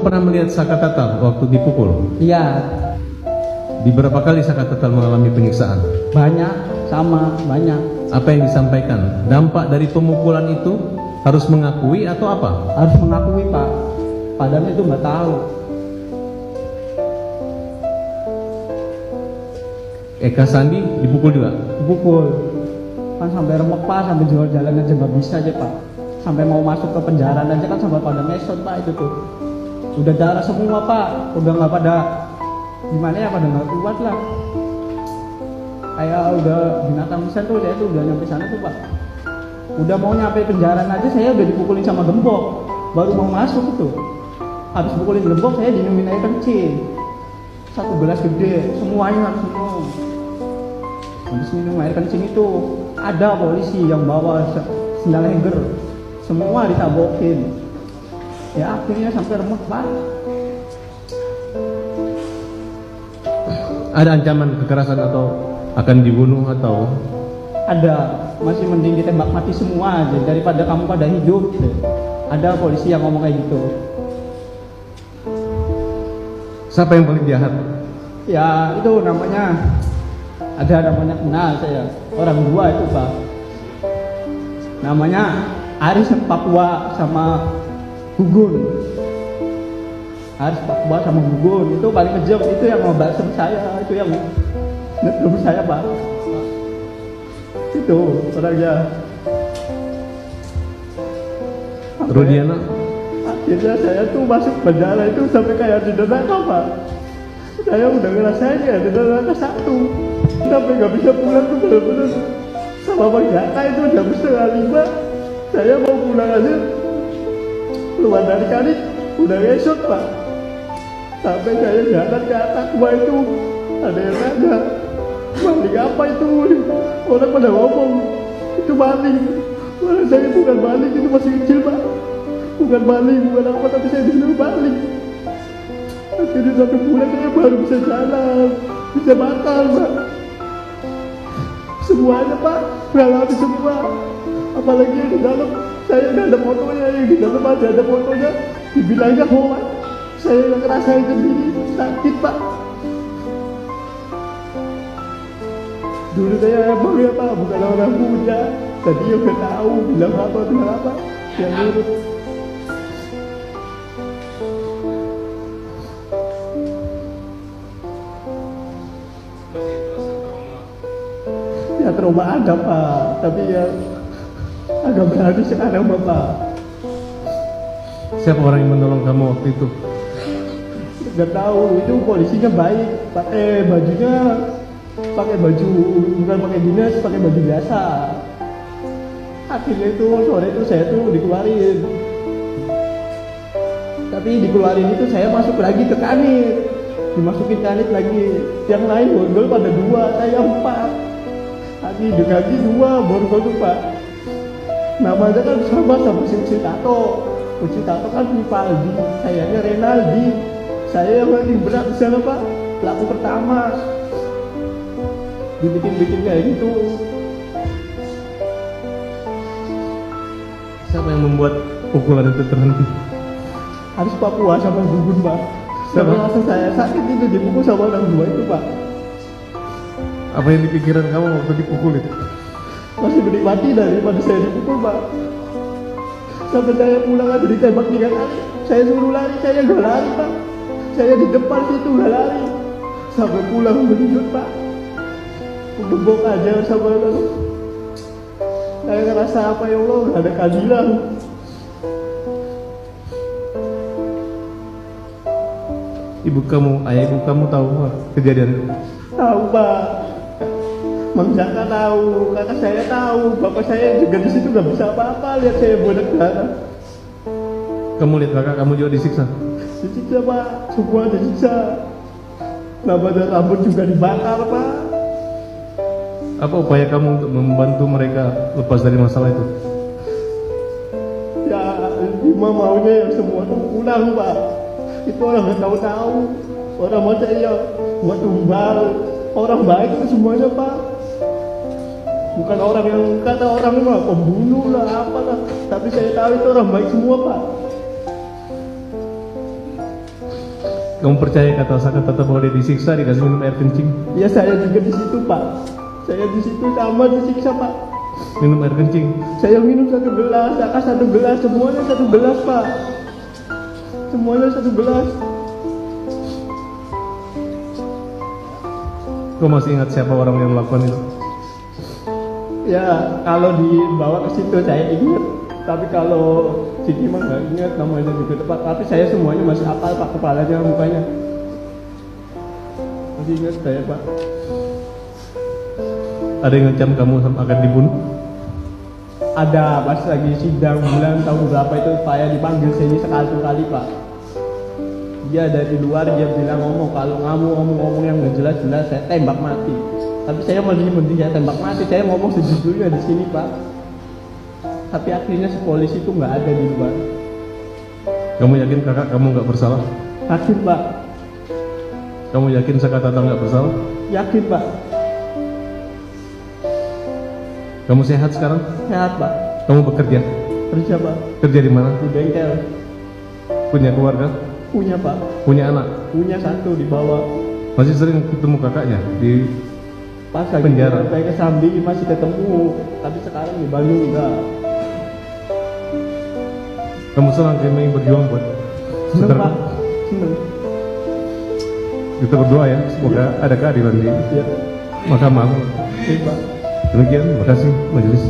Kamu pernah melihat Saka Tatal waktu dipukul? Iya, Di berapa kali Saka Tatal mengalami penyiksaan? banyak, sama banyak. Apa yang disampaikan? Dampak dari pemukulan itu harus mengakui atau apa? Harus mengakui Pak, padahal itu nggak tahu. Eka Sandi dipukul juga? Dipukul, kan sampai remek Pak, sampai jual jalan aja nggak bisa aja Pak. Sampai mau masuk ke penjara aja kan sampai pada mesot Pak itu tuh. Udah darah semua Pak, udah nggak pada gimana ya, pada nggak kuat lah. Kayak udah binatang pisan tuh, saya tuh udah nyampe sana tuh Pak. Udah mau nyampe penjara aja saya udah dipukulin sama gembok, baru mau masuk itu. Habis pukulin gembok saya diminumin air kencing, 1 gelas gede, semuanya harus minum. Habis minum air kencing itu ada polisi yang bawa sendal henger, semua ditabokin. Ya akhirnya sampai remek Pak. Ada ancaman kekerasan atau akan dibunuh atau? Ada, masih mending ditembak mati semua aja daripada kamu pada hidup. Ada polisi yang ngomong kayak gitu. Siapa yang paling jahat? Ya itu namanya, ada namanya kenal saya, orang dua itu Pak. Namanya Aris Papua sama Gugun. Aris Papua sama Gugun itu paling kejam, itu yang mau bakso saya, itu yang ngerum saya Pak. Itu orangnya. Rudiana? Akhirnya saya tuh masuk penjara itu sampai kayak di neraka Pak. Saya udah ngerasain ya di neraka 1, sampai nggak bisa pulang tuh bener-bener sama Bang Jaka itu jam 4:30. Saya mau pulang aja, keluar dari kali udah ngesot Pak. Sampai saya jalan ke atas gua itu ada yang nanya, maling apa itu? Orang pada ngomong itu maling. Malah saya bukan maling, itu masih kecil Pak. Bukan maling, bukan apa, tapi saya disuruh maling. Akhirnya sampai pulang saya baru bisa jalan, bisa makan Pak. Semuanya Pak, mengalami semua. Apalagi yang di dalam, saya nggak ada fotonya, yang di dalam aja ada fotonya. Dibilangnya hoax, saya yang ngerasain sendiri, sakit Pak. Dulu saya emang ya Pak, bukan orang muda. Tadi ya udah tahu, bilang apa, yang nurut. Ya trauma ada Pak, tapi ya agak berarti sekarang Bapak. Siapa orang yang menolong kamu waktu itu? Gak tahu, itu polisinya baik, pakai bajunya, pakai baju bukan pakai dinas, pakai baju biasa. Akhirnya itu sore itu saya tuh dikeluarin, tapi dikeluarin itu saya masuk lagi ke kanit, dimasukin kanit lagi. Yang lain borgol pada 2, saya 4. Lagi 2 borgol tuh Pak. Namanya kan sama si Tato. Si Tato kan Vivaldi, sayanya Renaldi. Saya yang paling berat di sana Pak, pelaku pertama. Dibikin kayak gitu. Siapa yang membuat pukulan itu terhenti? Harus Papua sama Gugun Pak. Sampai rasa saya sakit itu dipukul sama orang 2 itu Pak. Apa yang dipikiran kamu waktu dipukul itu? Masih menikmati daripada saya dipukul Pak. Sampai saya pulang aja ditembak 3 kali. Saya suruh lari, saya gak lari Pak. Saya di depan situ gak lari. Sampai pulang menunjuk Pak. Gebok aja sama orang. Saya ngerasa apa ya Allah, gak ada keadilan. Ayah ibu kamu tahu kejadian itu? Tahu Pak. Mang Jaka tahu, kakak saya tahu, bapak saya juga di situ nggak bisa apa-apa lihat saya bodak darah. Kamu lihat kakak kamu juga disiksa? Disiksa Pak, semua disiksa. Badan rambut juga dibakar Pak. Apa upaya kamu untuk membantu mereka lepas dari masalah itu? Ya, Bima maunya yang semua tuh pulang Pak. Itu orang nggak tahu-tahu, orang mau saya buat tumbal, orang baik itu semuanya Pak. Bukan orang yang kata orang mah pembunuh lah apalah, tapi saya tahu itu orang baik semua Pak. Kamu percaya kata-kata bahwa dia disiksa, dikasih minum air kencing? Ya saya juga di situ Pak. Saya di situ sama disiksa Pak. Minum air kencing? Saya minum 1 gelas, Kakak 1 gelas, semuanya 1 gelas Pak. Semuanya 1 gelas. Kau masih ingat siapa orang yang melakukan itu? Ya kalau dibawa ke situ saya ingat. Tapi kalau Siti mah nggak ingat namanya juga tepat. Tapi saya semuanya masih hafal Pak, kepalanya, mukanya. Masih ingat saya Pak. Ada yang ngancam kamu akan dibunuh? Ada pas lagi sidang bulan tahun berapa itu saya dipanggil sini sekali Pak. Dia dari luar dia bilang ngomong, kalau kamu ngomong yang nggak jelas-jelas saya tembak mati. Tapi saya masih mending saya tembak mati. Saya ngomong sejujurnya di sini Pak. Tapi akhirnya si polisi itu nggak ada di luar. Kamu yakin kakak kamu nggak bersalah? Yakin Pak. Kamu yakin Sakatata nggak bersalah? Yakin Pak. Kamu sehat sekarang? Sehat Pak. Kamu bekerja? Kerja Pak. Kerja di mana? Di bengkel. Punya keluarga? Punya Pak. Punya anak? Punya 1 di bawah. Masih sering ketemu kakaknya di Pas lagi penjara? saya ke Sambi masih ketemu. Tapi sekarang di Bandung enggak. Kamu senang kami berjuang buat Seneng saudara? Pak. Seneng. Kita berdoa ya, semoga ada keadilan di Iya. mahkamah. Iya Pak. Demikian, terima kasih majelis.